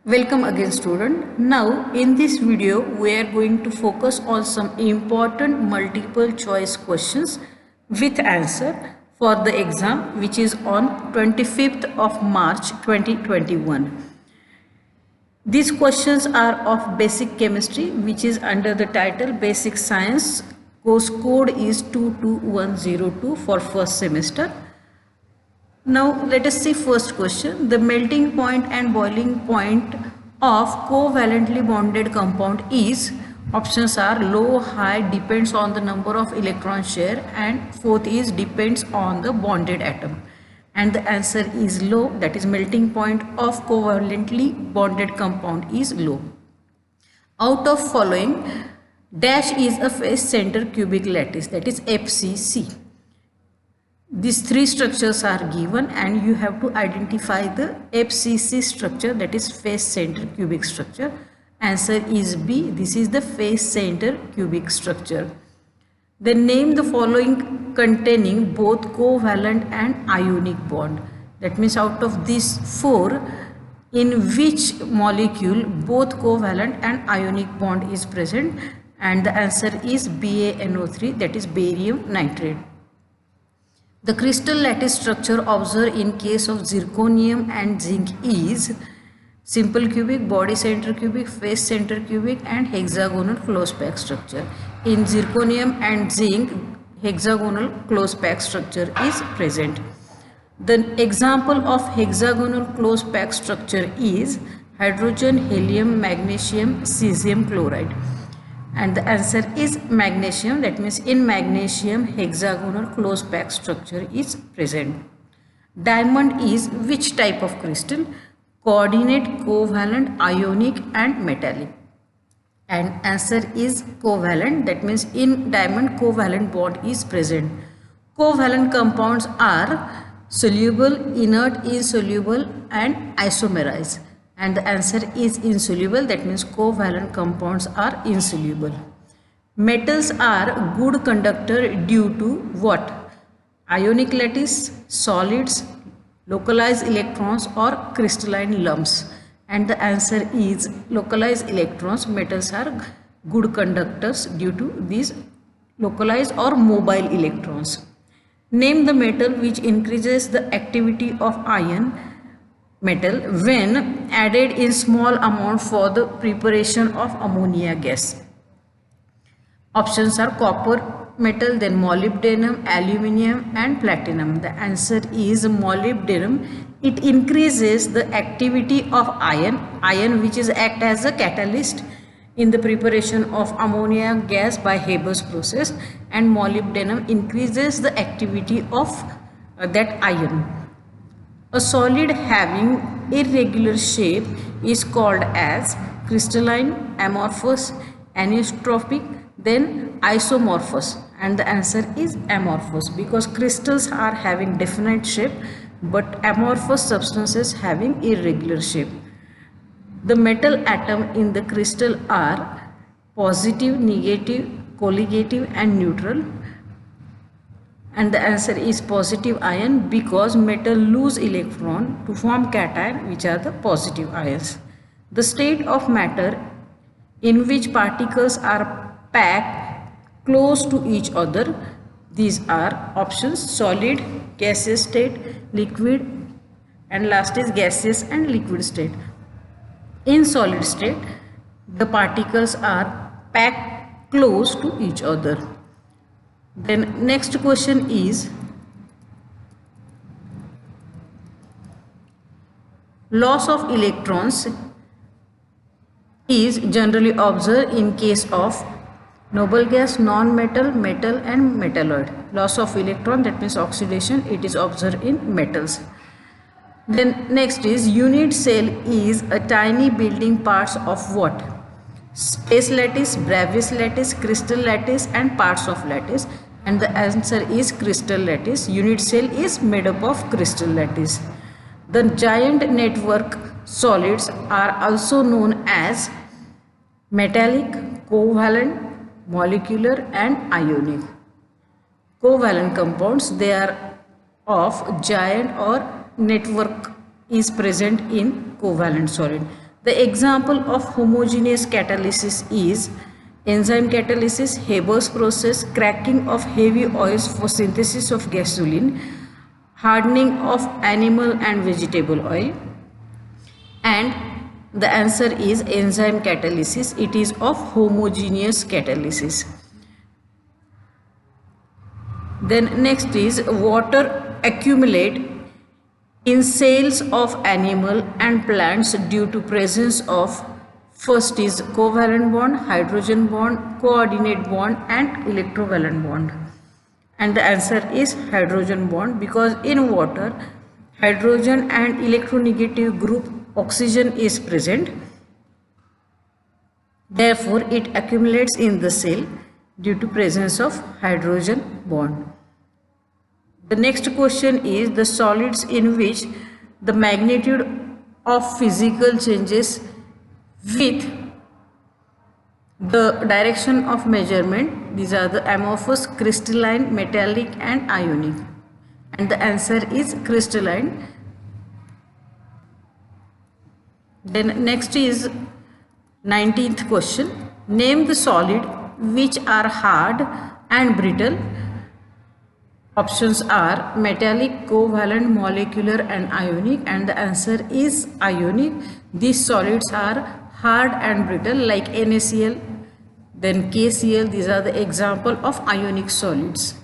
Welcome again student. Now in this video we are going to focus on some important multiple choice questions with answer for the exam which is on 25th of March 2021. These questions are of basic chemistry which is under the title Basic Science. Course code is 22102 for first semester. Now let us see first question. The melting point and boiling point of covalently bonded compound is, options are low, high, depends on the number of electron share, and fourth is depends on the bonded atom. And the answer is low, that is melting point of covalently bonded compound is low. Out of following, dash is a face center cubic lattice, that is FCC. These three structures are given and you have to identify the FCC structure, that is face center cubic structure. Answer is B. This is the face center cubic structure. Then name the following containing both covalent and ionic bond. That means out of these four, in which molecule both covalent and ionic bond is present, and the answer is BaNO3, that is barium nitrate. The crystal lattice structure observed in case of zirconium and zinc is simple cubic, body center cubic, face center cubic, and hexagonal close pack structure. In zirconium and zinc, hexagonal close pack structure is present. The example of hexagonal close pack structure is hydrogen, helium, magnesium, cesium chloride. And the answer is magnesium, that means in magnesium hexagonal close pack structure is present. Diamond is which type of crystal? Coordinate, covalent, ionic and metallic. And answer is covalent, that means in diamond covalent bond is present. Covalent compounds are soluble, inert, insoluble and isomerized. And the answer is insoluble, that means covalent compounds are insoluble. Metals are good conductor due to what? Ionic lattice, solids, localized electrons or crystalline lumps. And the answer is localized electrons. Metals are good conductors due to these localized or mobile electrons. Name the metal which increases the activity of ion metal when added in small amount for the preparation of ammonia gas. Options are copper metal, then molybdenum, aluminium and platinum. The answer is molybdenum. It increases the activity of iron which is act as a catalyst in the preparation of ammonia gas by Haber's process, and molybdenum increases the activity of that iron. A solid having irregular shape is called as crystalline, amorphous, anisotropic, then isomorphous, and the answer is amorphous because crystals are having definite shape but amorphous substances having irregular shape. The metal atom in the crystal are positive, negative, colligative and neutral. And the answer is positive ion because metal lose electron to form cation, which are the positive ions. The state of matter in which particles are packed close to each other, these are options: solid, gaseous state, liquid, and last is gaseous and liquid state. In solid state, the particles are packed close to each other. Then next question is, loss of electrons is generally observed in case of noble gas, non-metal, metal and metalloid. Loss of electron, that means oxidation, it is observed in metals. Then next is, unit cell is a tiny building parts of what? Space lattice, Bravais lattice, crystal lattice and parts of lattice, and the answer is crystal lattice. Unit cell is made up of crystal lattice. The giant network solids are also known as metallic, covalent, molecular and ionic. Covalent compounds, they are of giant or network is present in covalent solid. The example of homogeneous catalysis is enzyme catalysis, Haber's process, cracking of heavy oils for synthesis of gasoline, hardening of animal and vegetable oil, and the answer is enzyme catalysis. It is of homogeneous catalysis. Then next is water accumulate in cells of animal and plants due to presence of, first is covalent bond, hydrogen bond, coordinate bond and electrovalent bond. And the answer is hydrogen bond, because in water hydrogen and electronegative group oxygen is present. Therefore, it accumulates in the cell due to presence of hydrogen bond. The next question is the solids in which the magnitude of physical changes with the direction of measurement. These are the amorphous, crystalline, metallic and ionic. And the answer is crystalline. Then next is 19th question. Name the solid which are hard and brittle. Options are metallic, covalent, molecular and ionic, and the answer is ionic. These solids are hard and brittle like NaCl, then KCl. These are the example of ionic solids.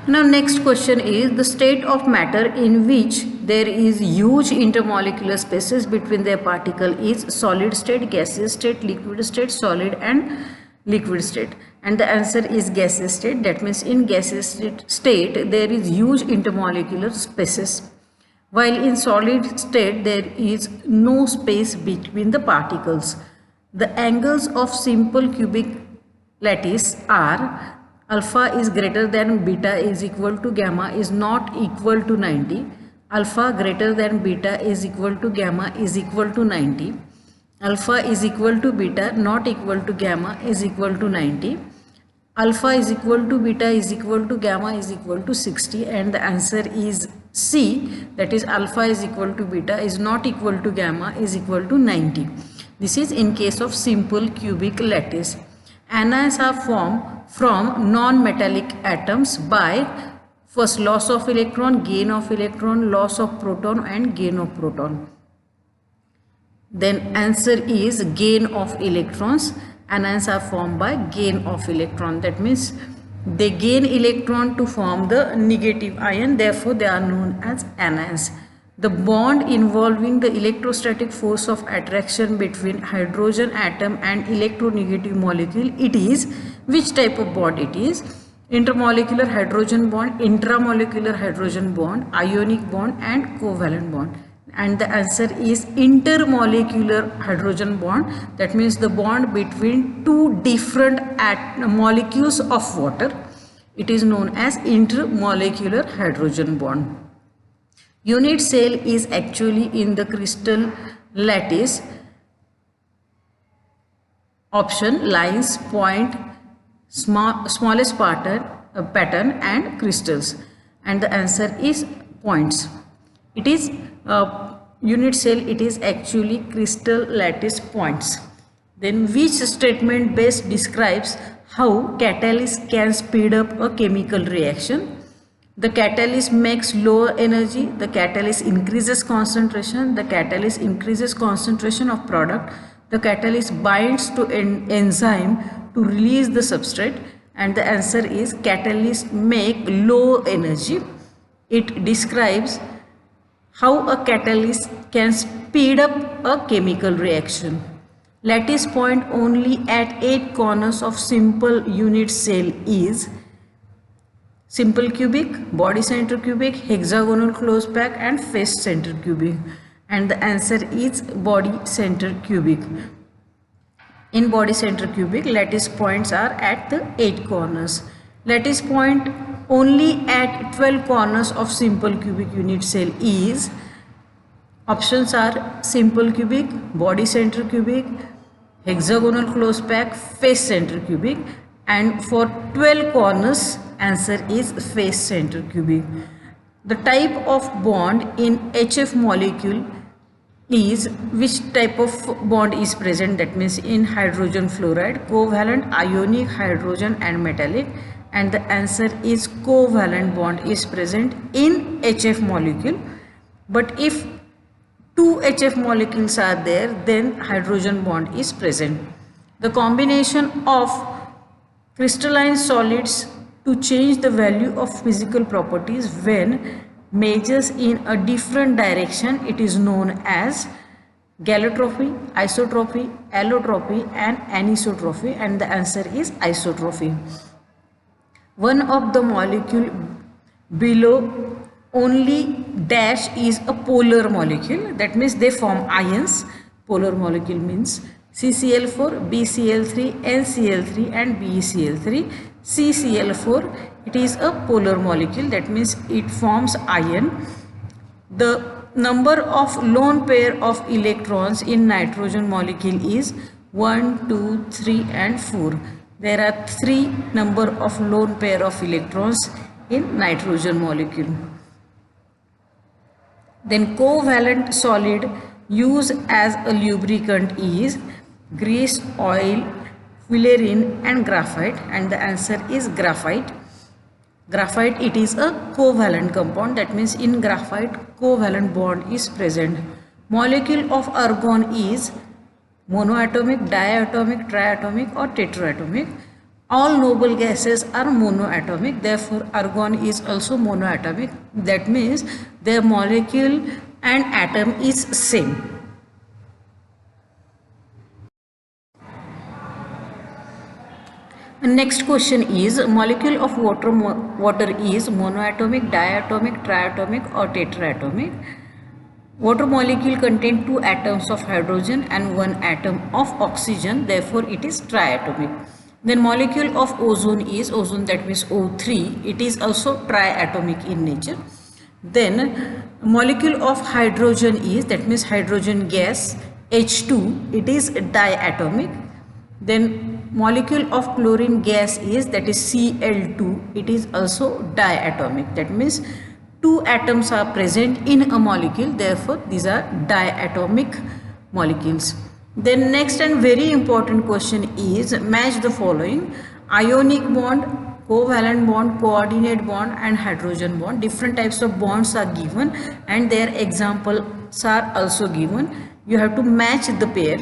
Now next question is the state of matter in which there is huge intermolecular spaces between their particle is solid state, gaseous state, liquid state, solid and liquid state. And the answer is gaseous state. That means in gaseous state there is huge intermolecular spaces, while in solid state there is no space between the particles. The angles of simple cubic lattice are alpha is greater than beta is equal to gamma is not equal to 90. Alpha greater than beta is equal to gamma is equal to 90. Alpha is equal to beta not equal to gamma is equal to 90. Alpha is equal to beta is equal to gamma is equal to 60, and the answer is C, that is alpha is equal to beta is not equal to gamma is equal to 90. This is in case of simple cubic lattice. Anions are formed from non-metallic atoms by first loss of electron, gain of electron, loss of proton and gain of proton. Then answer is gain of electrons. Anions are formed by gain of electron. That means they gain electron to form the negative ion. Therefore, they are known as anions. The bond involving the electrostatic force of attraction between hydrogen atom and electronegative molecule. It is which type of bond it is? Intermolecular hydrogen bond, intramolecular hydrogen bond, ionic bond and covalent bond. And the answer is intermolecular hydrogen bond. That means the bond between two different molecules of water. It is known as intermolecular hydrogen bond. Unit cell is actually in the crystal lattice. Option lines, point, smallest pattern and crystals. And the answer is points. It is unit cell, it is actually crystal lattice points. Then which statement best describes how catalyst can speed up a chemical reaction? The catalyst makes lower energy, the catalyst increases concentration, the catalyst increases concentration of product, the catalyst binds to an enzyme to release the substrate, and the answer is catalyst make low energy. It describes how a catalyst can speed up a chemical reaction. Lattice point only at 8 corners of simple unit cell is simple cubic, body center cubic, hexagonal close pack and face center cubic. And the answer is body center cubic. In body center cubic, lattice points are at the 8 corners. Lattice point only at 12 corners of simple cubic unit cell is, options are simple cubic, body center cubic, hexagonal close pack, face center cubic, and for 12 corners answer is face center cubic. The type of bond in HF molecule is, which type of bond is present, that means in hydrogen fluoride, covalent, ionic, hydrogen and metallic, and the answer is covalent bond is present in HF molecule. But if two HF molecules are there, then hydrogen bond is present. The combination of crystalline solids to change the value of physical properties when measures in a different direction, it is known as galactrophy, isotropy, allotropy and anisotropy, and the answer is isotropy. One of the molecule below only dash is a polar molecule, that means they form ions. Polar molecule means CCl4, BCl3, NCl3 and BeCl3. CCl4, it is a polar molecule, that means it forms ion. The number of lone pair of electrons in nitrogen molecule is 1, 2, 3 and 4. There are 3 number of lone pair of electrons in nitrogen molecule. Then covalent solid used as a lubricant is grease, oil, fullerene and graphite, and the answer is graphite. Graphite, it is a covalent compound, that means in graphite covalent bond is present. Molecule of argon is monoatomic, diatomic, triatomic or tetraatomic. All noble gases are monoatomic, therefore argon is also monoatomic, that means their molecule and atom is same. Next question is, molecule of water is monoatomic, diatomic, triatomic or tetraatomic. Water molecule contain 2 atoms of hydrogen and 1 atom of oxygen, therefore it is triatomic. Then molecule of ozone is ozone, that means O3, it is also triatomic in nature. Then molecule of hydrogen is, that means hydrogen gas, H2, it is diatomic. Then molecule of chlorine gas is, that is Cl2, it is also diatomic, that means 2 atoms are present in a molecule, therefore these are diatomic molecules. Then next and very important question is, match the following: ionic bond, covalent bond, coordinate bond and hydrogen bond. Different types of bonds are given and their examples are also given. You have to match the pair.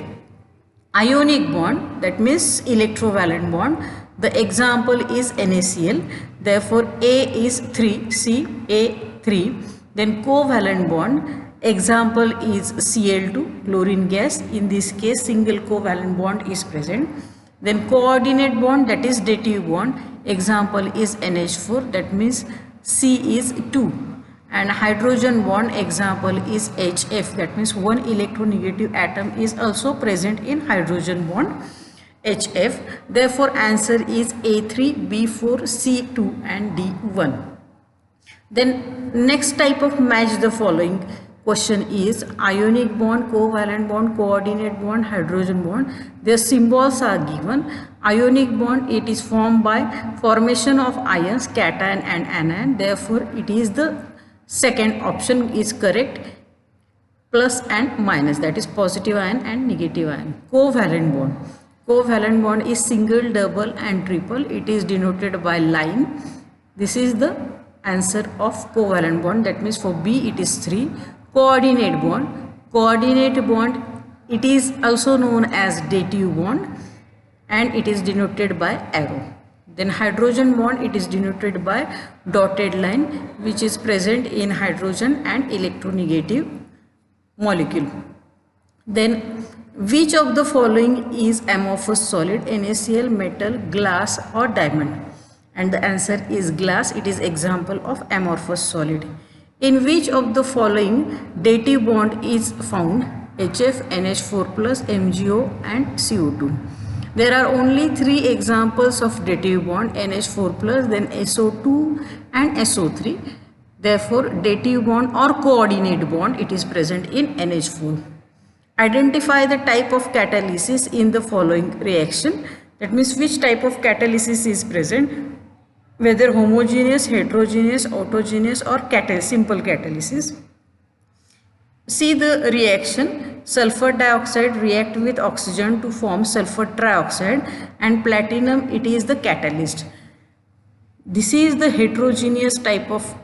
Ionic bond, that means electrovalent bond, the example is NaCl, therefore A is 3, C, A3. Then covalent bond, example is Cl2, chlorine gas, in this case single covalent bond is present. Then coordinate bond, that is dative bond, example is NH4, that means C is 2. And hydrogen bond, example is HF, that means 1 electronegative atom is also present in hydrogen bond HF. Therefore answer is A3, B4, C2 and D1. Then next type of match the following question is ionic bond, covalent bond, coordinate bond, hydrogen bond. Their symbols are given. Ionic bond, it is formed by formation of ions, cation and anion, therefore it is the second option is correct, plus and minus, that is positive ion and negative ion. Covalent bond. Covalent bond is single, double and triple. It is denoted by line. This is the answer of covalent bond, that means for B it is 3. Coordinate bond. Coordinate bond, it is also known as dative bond and it is denoted by arrow. Then hydrogen bond, it is denoted by dotted line, which is present in hydrogen and electronegative molecule. Then which of the following is amorphous solid? NaCl, metal, glass or diamond? And the answer is glass. It is example of amorphous solid. In which of the following dative bond is found? HF, NH4+, MgO and CO2. There are only 3 examples of dative bond, NH4+, then SO2 and SO3. Therefore, dative bond or coordinate bond, it is present in NH4. Identify the type of catalysis in the following reaction. That means which type of catalysis is present? whether homogeneous, heterogeneous, autogeneous or simple catalysis. See the reaction. Sulfur dioxide react with oxygen to form sulfur trioxide, and platinum, it is the catalyst. This is the heterogeneous type of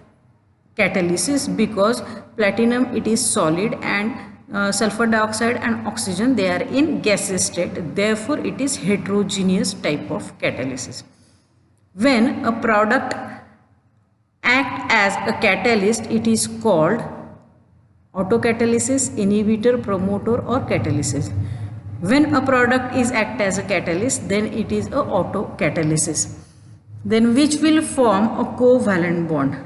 catalysis because platinum, it is solid, and sulfur dioxide and oxygen, they are in gaseous state. Therefore, it is heterogeneous type of catalysis. When a product act as a catalyst, it is called autocatalysis, inhibitor, promoter or catalysis. When a product is act as a catalyst, then it is a autocatalysis. Then which will form a covalent bond.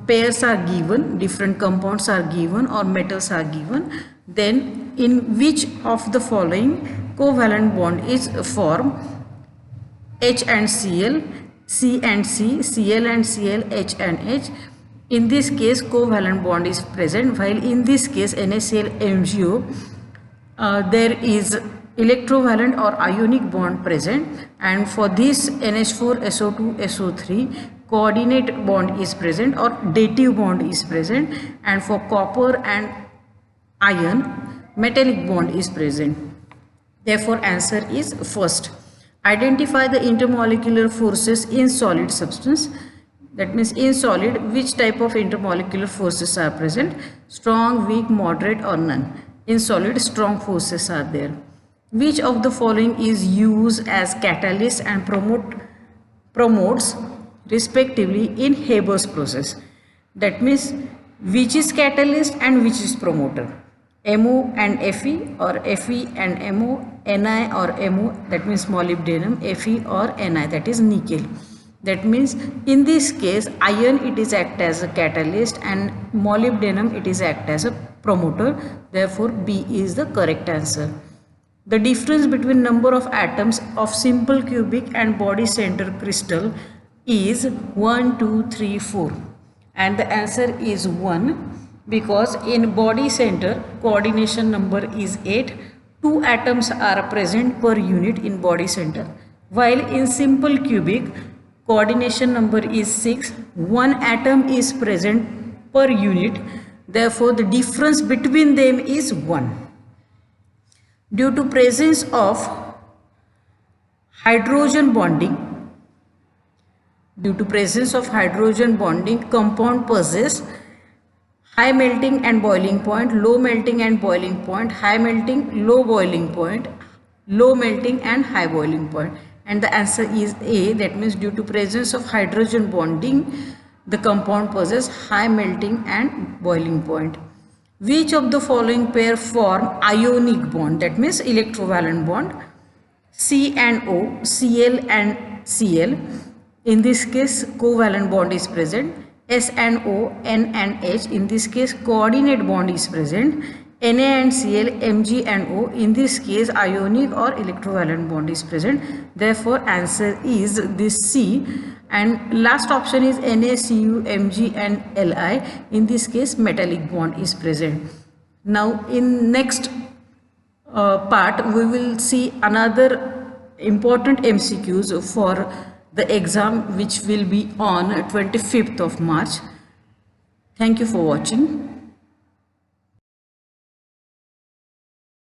Pairs are given, different compounds are given or metals are given. Then in which of the following covalent bond is formed? H and Cl, C and C, Cl and Cl, H and H. In this case, covalent bond is present, while in this case, NaCl MgO, there is electrovalent or ionic bond present, and for this NH4 SO2 SO3, coordinate bond is present or dative bond is present, and for copper and iron, metallic bond is present. Therefore, answer is first. Identify the intermolecular forces in solid substance. That means in solid, which type of intermolecular forces are present? Strong, weak, moderate or none. In solid, strong forces are there. Which of the following is used as catalyst and promotes respectively in Haber's process? That means which is catalyst and which is promoter? MO and Fe, or Fe and MO, Ni or MO, that means molybdenum, Fe or Ni, that is nickel. That means in this case, iron, it is act as a catalyst and molybdenum, it is act as a promoter. Therefore, B is the correct answer. The difference between number of atoms of simple cubic and body center crystal is 1, 2, 3, 4. And the answer is 1, because in body center, coordination number is 8. 2 atoms are present per unit in body center. While in simple cubic, coordination number is 6. 1 atom is present per unit. Therefore, the difference between them is 1. Due to presence of hydrogen bonding, compound possess high melting and boiling point, low melting and boiling point, high melting, low boiling point, low melting and high boiling point. And the answer is A. That means due to presence of hydrogen bonding, the compound possess high melting and boiling point. Which of the following pair form ionic bond? That means electrovalent bond. C and O, Cl and Cl. In this case, covalent bond is present. S and O, N and H. In this case, coordinate bond is present. Na and Cl, Mg and O. In this case, ionic or electrovalent bond is present. Therefore, answer is this C. And last option is NaCu, Mg and Li. In this case, metallic bond is present. Now, in next part, we will see another important MCQs for the exam, which will be on 25th of March. Thank you for watching.